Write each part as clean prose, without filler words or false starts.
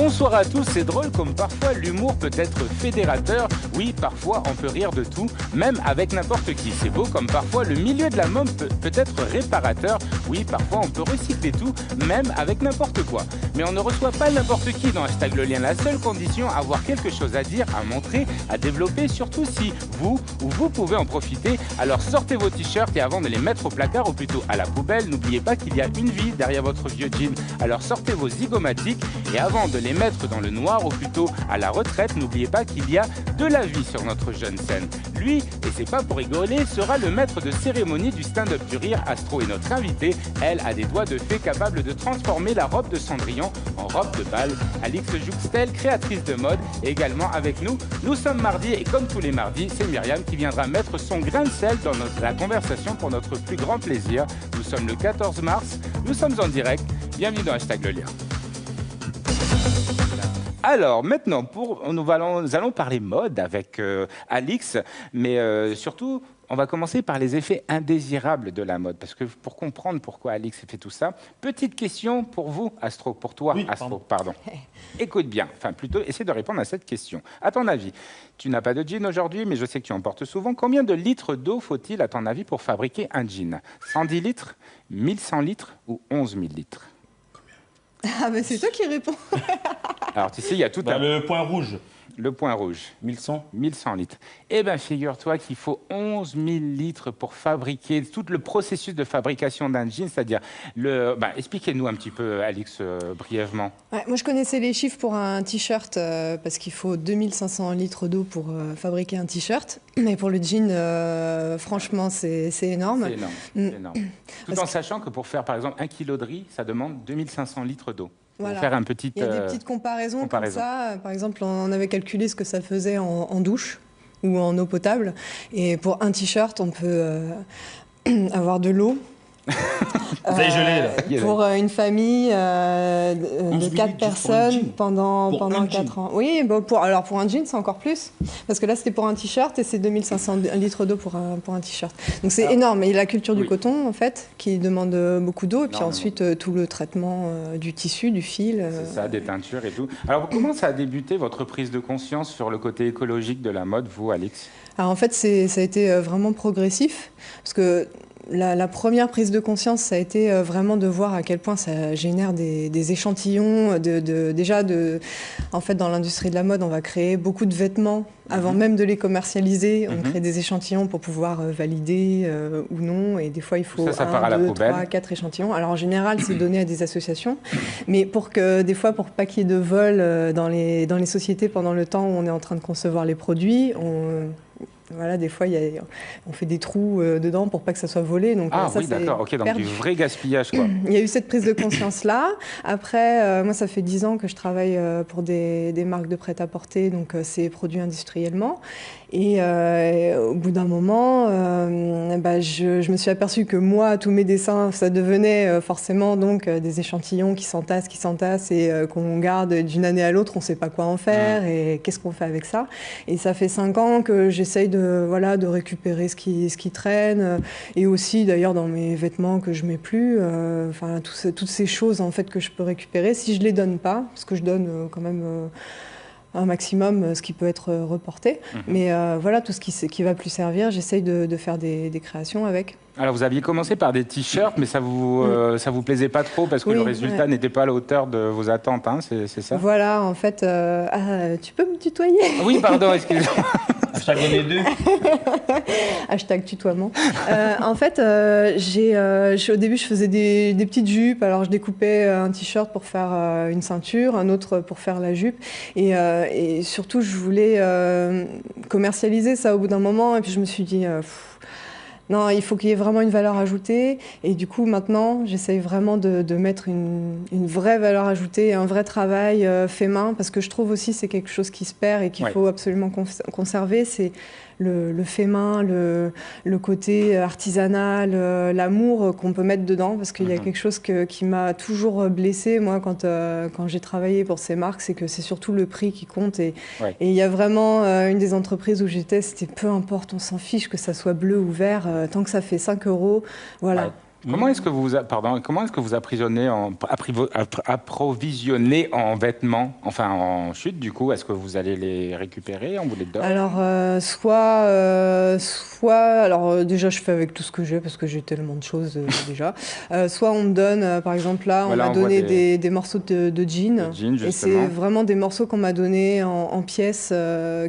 Bonsoir à tous, c'est drôle comme parfois l'humour peut être fédérateur. Oui, parfois on peut rire de tout, même avec n'importe qui. C'est beau comme parfois le milieu de la mode peut être réparateur. Oui, parfois on peut recycler tout, même avec n'importe quoi. Mais on ne reçoit pas n'importe qui dans Hashtag le lien. La seule condition, avoir quelque chose à dire, à montrer, à développer, surtout si vous ou vous pouvez en profiter. Alors sortez vos t-shirts et avant de les mettre au placard ou plutôt à la poubelle, n'oubliez pas qu'il y a une vie derrière votre vieux jean. Alors sortez vos zygomatiques et avant de les mettre dans le noir ou plutôt à la retraite, n'oubliez pas qu'il y a de la vie sur notre jeune scène. Lui, et c'est pas pour rigoler, sera le maître de cérémonie du stand-up du rire. Astro est notre invitée. Elle a des doigts de fée capables de transformer la robe de Cendrillon en robe de bal. Alix Jouxtel, créatrice de mode, est également avec nous. Nous sommes mardi et comme tous les mardis, c'est Myriam qui viendra mettre son grain de sel dans la conversation pour notre plus grand plaisir. Nous sommes le 14 mars, nous sommes en direct. Bienvenue dans Hashtag le lien. Alors maintenant, nous allons parler mode avec Alix, mais surtout, on va commencer par les effets indésirables de la mode, parce que pour comprendre pourquoi Alix fait tout ça, petite question pour vous, Astro, pour toi, oui, Astro, pardon. Écoute bien, enfin plutôt, essaie de répondre à cette question. À ton avis, tu n'as pas de jean aujourd'hui, mais je sais que tu en portes souvent. Combien de litres d'eau faut-il, à ton avis, pour fabriquer un jean? 110 litres, 1100 litres ou 11 000 litres? Ah, mais c'est toi qui réponds. Alors, tu sais, il y a tout un... Le point rouge. Le point rouge. 1100 1100 litres. Eh bien, figure-toi qu'il faut 11 000 litres pour fabriquer tout le processus de fabrication d'un jean, c'est-à-dire expliquez-nous un petit peu, Alix, brièvement. Ouais, moi, je connaissais les chiffres pour un t-shirt parce qu'il faut 2500 litres d'eau pour fabriquer un t-shirt. Mais pour le jean, franchement, c'est énorme. C'est énorme. C'est énorme. Tout en sachant que pour faire, par exemple, 1 kilo de riz, ça demande 2500 litres d'eau. Voilà. Faire Il y a des petites comparaisons comme ça. Par exemple, on avait calculé ce que ça faisait en douche ou en eau potable. Et pour un t-shirt, on peut avoir de l'eau. Vous avez gelé, là. Pour une famille de 4 personnes pendant 4 ans. Oui, bon, pour un jean, c'est encore plus. Parce que là, c'était pour un t-shirt et c'est 2500 litres d'eau pour un t-shirt. Donc c'est énorme. Et la culture du coton, en fait, qui demande beaucoup d'eau. Et puis ensuite, tout le traitement du tissu, du fil. C'est ça, des teintures et tout. Alors, comment ça a débuté, votre prise de conscience sur le côté écologique de la mode, vous, Alix? Alors, en fait, ça a été vraiment progressif. Parce que la première prise de conscience, ça a été vraiment de voir à quel point ça génère des échantillons. En fait, dans l'industrie de la mode, on va créer beaucoup de vêtements avant même de les commercialiser. On crée des échantillons pour pouvoir valider ou non. Et des fois, il faut 1, 2, 3, 4 échantillons. Alors, en général, c'est donné à des associations. Mais pour pas qu'il y ait de vol dans les sociétés pendant le temps où on est en train de concevoir les produits, voilà, des fois, on fait des trous dedans pour pas que ça soit volé. Donc, oui, d'accord. Ok, donc du vrai gaspillage, quoi. Il y a eu cette prise de conscience-là. Après, moi, ça fait 10 ans que je travaille pour des marques de prêt-à-porter, donc c'est produit industriellement. Et au bout d'un moment, je me suis aperçue que moi, tous mes dessins, ça devenait forcément donc des échantillons qui s'entassent et qu'on garde d'une année à l'autre, on ne sait pas quoi en faire et qu'est-ce qu'on fait avec ça. Et ça fait 5 ans que j'essaye de récupérer ce qui traîne et aussi d'ailleurs dans mes vêtements que je mets plus, toutes ces choses en fait que je peux récupérer si je les donne pas, parce que je donne quand même un maximum ce qui peut être reporté. Mais voilà, tout ce qui va plus servir, j'essaye de faire des créations avec. Alors, vous aviez commencé par des t-shirts, mais ça vous plaisait pas trop parce que le résultat n'était pas à la hauteur de vos attentes, hein, c'est ça? Voilà, en fait, tu peux me tutoyer? Oui, pardon, excusez-moi. Hashtag on est deux. Hashtag tutoiement. En fait, au début, je faisais des petites jupes. Alors, je découpais un t-shirt pour faire une ceinture, un autre pour faire la jupe. Et surtout, je voulais commercialiser ça au bout d'un moment. Et puis, je me suis dit... non, il faut qu'il y ait vraiment une valeur ajoutée. Et du coup, maintenant, j'essaye vraiment de mettre une vraie valeur ajoutée, un vrai travail fait main, parce que je trouve aussi que c'est quelque chose qui se perd et qu'il faut absolument conserver. C'est le fait main, le côté artisanal, l'amour qu'on peut mettre dedans, parce qu'il y a quelque chose qui m'a toujours blessée, moi, quand j'ai travaillé pour ces marques, c'est que c'est surtout le prix qui compte. Et il y a vraiment une des entreprises où j'étais, c'était peu importe, on s'en fiche que ça soit bleu ou vert, tant que ça fait 5 €, voilà. Comment est-ce que vous approvisionnez en vêtements, enfin en chute du coup? Est-ce que vous allez les récupérer, on vous les donne? Alors, déjà je fais avec tout ce que j'ai parce que j'ai tellement de choses déjà. Soit on me donne, par exemple là, Voilà, on m'a donné des morceaux de jeans. Et c'est vraiment des morceaux qu'on m'a donnés en pièces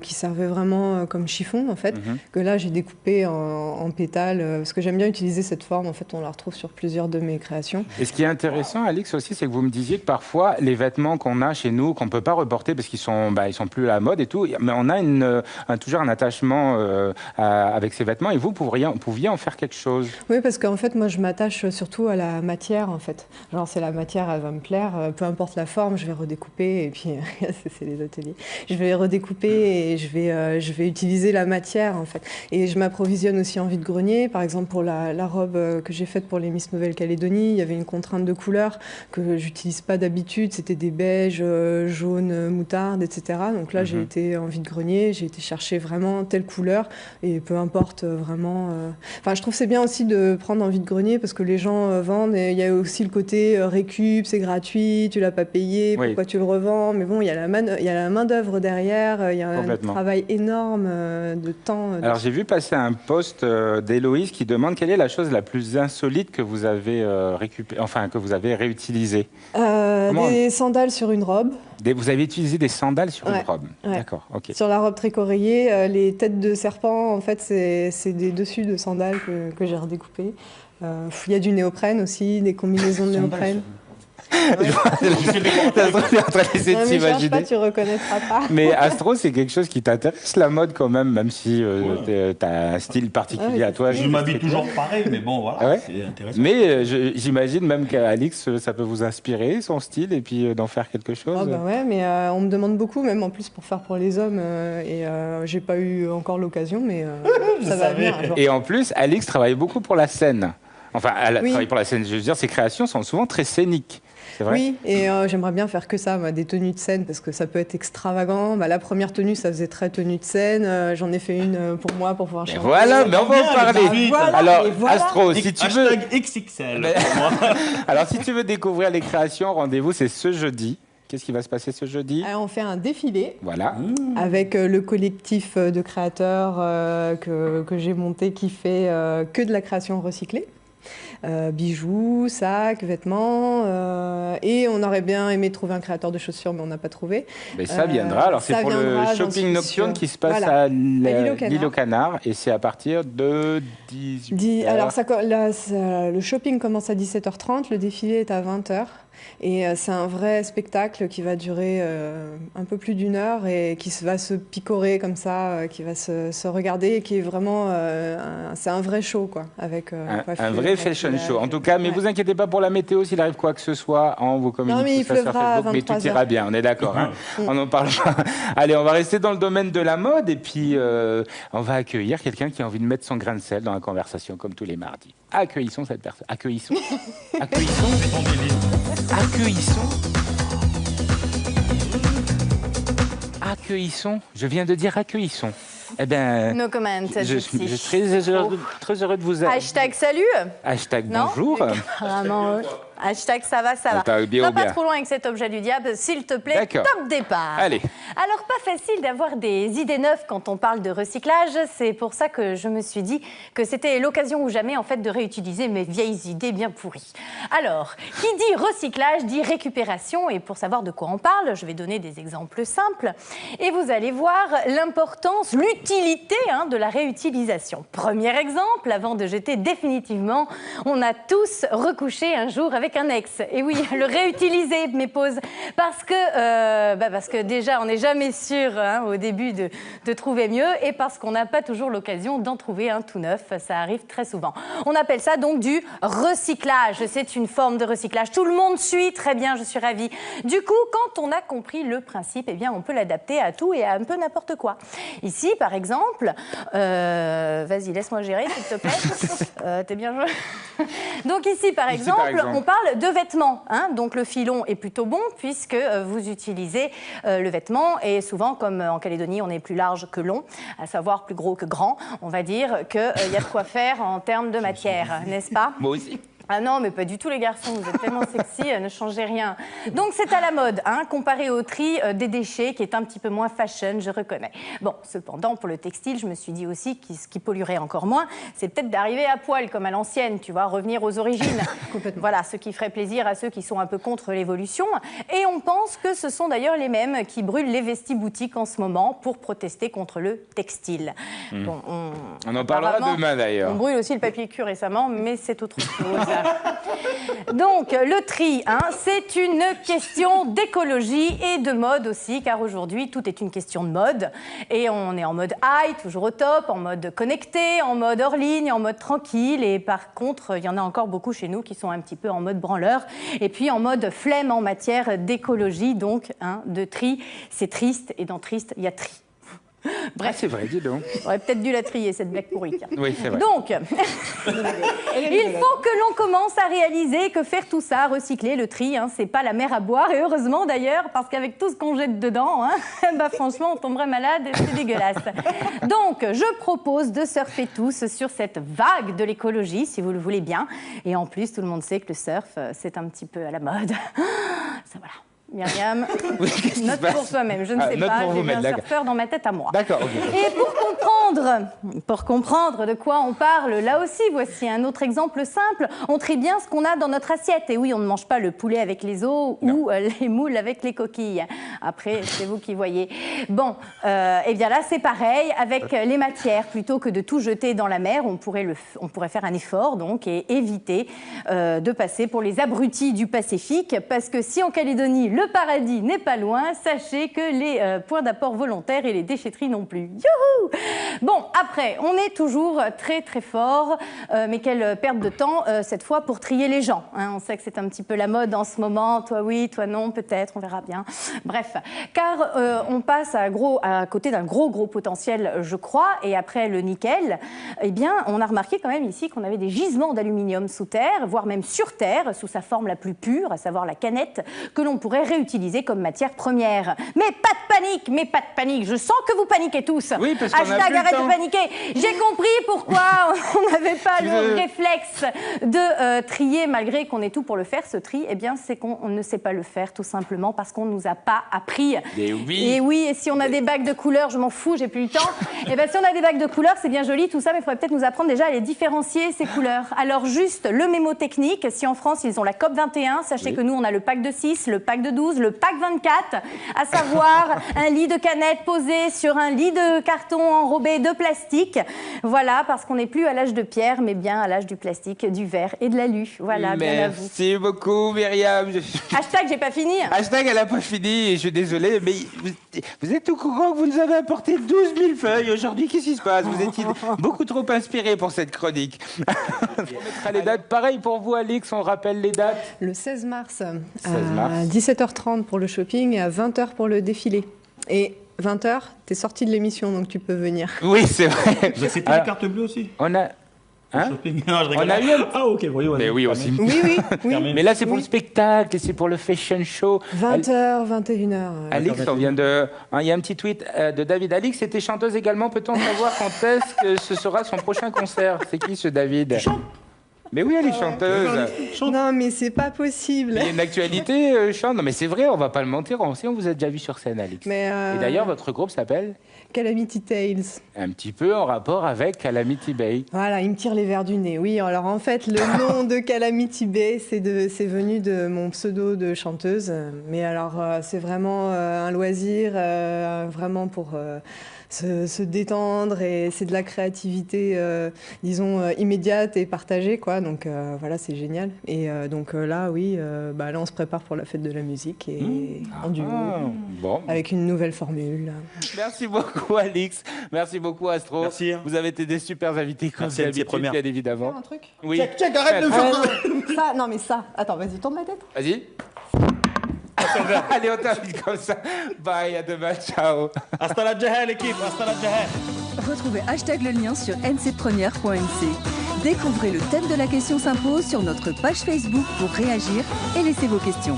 qui servaient vraiment comme chiffon en fait. Que là j'ai découpé en pétales parce que j'aime bien utiliser cette forme. En fait, on la retrouve sur plusieurs de mes créations. Et ce qui est intéressant, Alix, aussi, c'est que vous me disiez que parfois, les vêtements qu'on a chez nous, qu'on ne peut pas reporter parce qu'ils sont plus à la mode et tout, mais on a toujours un attachement avec ces vêtements et vous pouviez en faire quelque chose. Oui, parce qu'en fait, moi, je m'attache surtout à la matière, en fait. Genre, c'est la matière, elle va me plaire, peu importe la forme, je vais redécouper et puis, c'est les ateliers, je vais redécouper et je vais utiliser la matière, en fait. Et je m'approvisionne aussi en vide-grenier. Par exemple, pour la robe que j'ai faite pour les Miss Nouvelle-Calédonie, il y avait une contrainte de couleur que j'utilise pas d'habitude. C'était des beiges, jaunes, moutarde, etc. Donc là, j'ai été en vide-grenier, j'ai été chercher vraiment telle couleur et peu importe vraiment. Enfin, je trouve que c'est bien aussi de prendre en vide-grenier parce que les gens vendent et il y a aussi le côté récup, c'est gratuit, tu l'as pas payé, pourquoi tu le revends? Mais bon, il y a la main-d'œuvre derrière, il y a un travail énorme de temps. Alors, j'ai vu passer un post d'Héloïse qui demande quelle est la chose la plus insolite que vous avez que vous avez réutilisé. Des sandales sur une robe. Vous avez utilisé des sandales sur une robe. Ouais. D'accord, ok. Sur la robe tricoréée, les têtes de serpent, en fait, c'est des dessus de sandales que j'ai redécoupées. Il y a du néoprène aussi, des combinaisons de néoprène. T'imaginer. Tu reconnaîtras pas. Mais Astro, c'est quelque chose qui t'intéresse, la mode quand même si tu as un style particulier à toi. Je m'habille toujours pareil, mais bon, voilà, c'est intéressant. Mais j'imagine même qu'Alix, ça peut vous inspirer, son style, et puis d'en faire quelque chose. Oh bah ouais, mais on me demande beaucoup, même en plus pour faire pour les hommes, et j'ai pas eu encore l'occasion, mais ça va venir un jour. Et en plus, Alix travaille beaucoup pour la scène. Enfin, elle travaille pour la scène, je veux dire, ses créations sont souvent très scéniques. Oui, et j'aimerais bien faire que ça, des tenues de scène, parce que ça peut être extravagant. La première tenue, ça faisait très tenue de scène. J'en ai fait une pour moi, pour pouvoir chanter. Voilà, mais on va en parler. Alors, Astro, si tu veux... XXL. Alors, si tu veux découvrir les créations, rendez-vous, c'est ce jeudi. Qu'est-ce qui va se passer ce jeudi? On fait un défilé avec le collectif de créateurs que j'ai monté qui fait que de la création recyclée. Bijoux, sacs, vêtements, et on aurait bien aimé trouver un créateur de chaussures, mais on n'a pas trouvé. Mais ça viendra. Alors c'est pour le shopping nocturne qui se passe à l'île aux Canards, et c'est à partir de 18h. Alors le shopping commence à 17h30, le défilé est à 20h. Et c'est un vrai spectacle qui va durer un peu plus d'1 heure et qui va se picorer comme ça, qui va se regarder et qui est vraiment... c'est un vrai show, quoi. Avec, un vrai fashion show. En tout cas, mais vous inquiétez pas pour la météo, s'il arrive quoi que ce soit, on vous communique tout ça sur Facebook, mais tout ira bien, on est d'accord. On n'en parle pas. Allez, on va rester dans le domaine de la mode et puis on va accueillir quelqu'un qui a envie de mettre son grain de sel dans la conversation, comme tous les mardis. Accueillissons cette personne. Accueillissons. Accueillissons. Je viens de dire accueillissons. Eh bien, no comment, je suis très heureux de vous... Hashtag salut. Hashtag bonjour. Vraiment, hashtag ça va. Va pas trop loin avec cet objet du diable, s'il te plaît. Top départ. Allez. Alors, pas facile d'avoir des idées neuves quand on parle de recyclage. C'est pour ça que je me suis dit que c'était l'occasion ou jamais, en fait, de réutiliser mes vieilles idées bien pourries. Alors, qui dit recyclage dit récupération. Et pour savoir de quoi on parle, je vais donner des exemples simples. Et vous allez voir l'importance, l'utilité de la réutilisation. Premier exemple, avant de jeter définitivement, on a tous recouché un jour avec un ex. Et oui, le réutiliser, mes pauses. Parce que déjà, on n'est jamais sûr au début de trouver mieux et parce qu'on n'a pas toujours l'occasion d'en trouver un tout neuf. Ça arrive très souvent. On appelle ça donc du recyclage. C'est une forme de recyclage. Tout le monde suit, très bien, je suis ravie. Du coup, quand on a compris le principe, eh bien, on peut l'adapter à tout et à un peu n'importe quoi. Ici, par exemple, vas-y, laisse-moi gérer, s'il te plaît. T'es bien joué. Donc ici, par exemple, on parle de vêtements. Donc le filon est plutôt bon puisque vous utilisez le vêtement et souvent, comme en Calédonie, on est plus large que long, à savoir plus gros que grand. On va dire qu'il y a de quoi faire en termes de matière, n'est-ce pas? Moi aussi. Ah non, mais pas du tout les garçons, vous êtes tellement sexy, ne changez rien. Donc c'est à la mode, hein, comparé au tri des déchets qui est un petit peu moins fashion, je reconnais. Bon, cependant, pour le textile, je me suis dit aussi que ce qui polluerait encore moins, c'est peut-être d'arriver à poil comme à l'ancienne, tu vois, revenir aux origines. Complètement. Voilà, ce qui ferait plaisir à ceux qui sont un peu contre l'évolution. Et on pense que ce sont d'ailleurs les mêmes qui brûlent les vestiboutiques en ce moment pour protester contre le textile. Bon, on en parlera demain d'ailleurs. On brûle aussi le papier cul récemment, mais c'est autre chose. Donc, le tri, hein, c'est une question d'écologie et de mode aussi, car aujourd'hui, tout est une question de mode. Et on est en mode high, toujours au top, en mode connecté, en mode hors ligne, en mode tranquille. Et par contre, il y en a encore beaucoup chez nous qui sont un petit peu en mode branleur. Et puis en mode flemme en matière d'écologie, donc, hein, de tri. C'est triste, et dans triste, il y a tri. Bref, c'est vrai, dis donc. J'aurais peut-être dû la trier, cette blague pourrie. Oui, c'est vrai. Donc, il faut que l'on commence à réaliser que faire tout ça, recycler, le tri, hein, c'est pas la mer à boire. Et heureusement d'ailleurs, parce qu'avec tout ce qu'on jette dedans, hein, bah, franchement, on tomberait malade et c'est dégueulasse. Donc, je propose de surfer tous sur cette vague de l'écologie, si vous le voulez bien. Et en plus, tout le monde sait que le surf, c'est un petit peu à la mode. Ça, voilà. Myriam, note pour toi-même, je ne sais pas, j'ai mis un surfeur dans ma tête à moi. D'accord, ok. Et pour comprendre de quoi on parle, là aussi, voici un autre exemple simple. On trie bien ce qu'on a dans notre assiette. Et oui, on ne mange pas le poulet avec les os ou les moules avec les coquilles. Après, c'est vous qui voyez. Bon, eh bien là, c'est pareil avec les matières. Plutôt que de tout jeter dans la mer, on pourrait faire un effort donc, et éviter de passer pour les abrutis du Pacifique. Parce que si en Calédonie, le paradis n'est pas loin, sachez que les points d'apport volontaires et les déchetteries non plus. Youhou! Bon, après, on est toujours très très fort, mais quelle perte de temps cette fois pour trier les gens. Hein, on sait que c'est un petit peu la mode en ce moment, toi oui, toi non, peut-être, on verra bien. Bref, car on passe à côté d'un gros potentiel, je crois, et après le nickel, eh bien, on a remarqué quand même ici qu'on avait des gisements d'aluminium sous terre, voire même sur terre, sous sa forme la plus pure, à savoir la canette, que l'on pourrait réutilisée comme matière première. Mais pas de panique, je sens que vous paniquez tous. Oui, parce qu'on Hashtag arrête de paniquer. J'ai compris pourquoi on n'avait pas le réflexe de trier malgré qu'on ait tout pour le faire. Ce tri, eh bien, c'est qu'on ne sait pas le faire tout simplement parce qu'on ne nous a pas appris. Et oui, et si on a des bacs de couleurs, je m'en fous, j'ai plus le temps. Et bien, si on a des bacs de couleurs, c'est bien joli tout ça, mais il faudrait peut-être nous apprendre déjà à les différencier, ces couleurs. Alors, juste le mémo technique, si en France, ils ont la COP 21, sachez que nous, on a le pack de 6, le pack de 12, le pack 24, à savoir un lit de canettes posé sur un lit de carton enrobé de plastique. Voilà, parce qu'on n'est plus à l'âge de pierre, mais bien à l'âge du plastique, du verre et de l'alu. Voilà, bien à vous. Merci beaucoup, Myriam. Hashtag, j'ai pas fini. Hashtag, elle a pas fini, et je suis désolé, mais vous êtes au courant que vous nous avez apporté 12 000 feuilles aujourd'hui. Qu'est-ce qui se passe? Vous étiez beaucoup trop inspiré pour cette chronique. On mettra les dates. Pareil pour vous, Alix, on rappelle les dates. Le 16 mars, à 17h30 pour le shopping et à 20h pour le défilé. Et 20h, t'es sorti de l'émission, donc tu peux venir. Oui, c'est vrai. Vous acceptez les cartes bleues aussi? On a... Hein? Non, je rigole. On a eu Ah, ok, oui, mais oui, aussi. Oui. Mais là, c'est pour le spectacle, et c'est pour le fashion show. 20h, 21h. Alix, on vient de... Il y a un petit tweet de David. Alix était chanteuse également. Peut-on savoir quand est-ce que ce sera son prochain concert? C'est qui, ce David? Mais oui, elle est chanteuse. Non, mais c'est pas possible. Il y a une actualité, chante. Non, mais c'est vrai, on va pas le mentir. On vous a déjà vu sur scène, Alix. Mais Et d'ailleurs, votre groupe s'appelle Calamity Tales. Un petit peu en rapport avec Calamity Bay. Voilà, il me tire les verres du nez. Oui, alors en fait, le nom de Calamity Bay, c'est venu de mon pseudo de chanteuse. Mais alors, c'est vraiment un loisir, vraiment pour... Se détendre, et c'est de la créativité, disons, immédiate et partagée, quoi. Donc voilà, c'est génial. Et donc là, oui, là, on se prépare pour la fête de la musique et en duo, avec une nouvelle formule. Merci beaucoup, Alix. Merci beaucoup, Astro. Merci. Vous avez été des super invités, comme d'habitude, bien évidemment. Un truc? Oui. Check, arrête de faire ça. Non, mais ça. Attends, vas-y, tourne la tête. Vas-y. Allez, on t'invite comme ça. Bye, à demain, ciao. Hasta la jahal, l'équipe, hasta la jahal. Retrouvez hashtag le lien sur ncpremière.nc. Découvrez le thème de la question s'impose sur notre page Facebook pour réagir et laisser vos questions.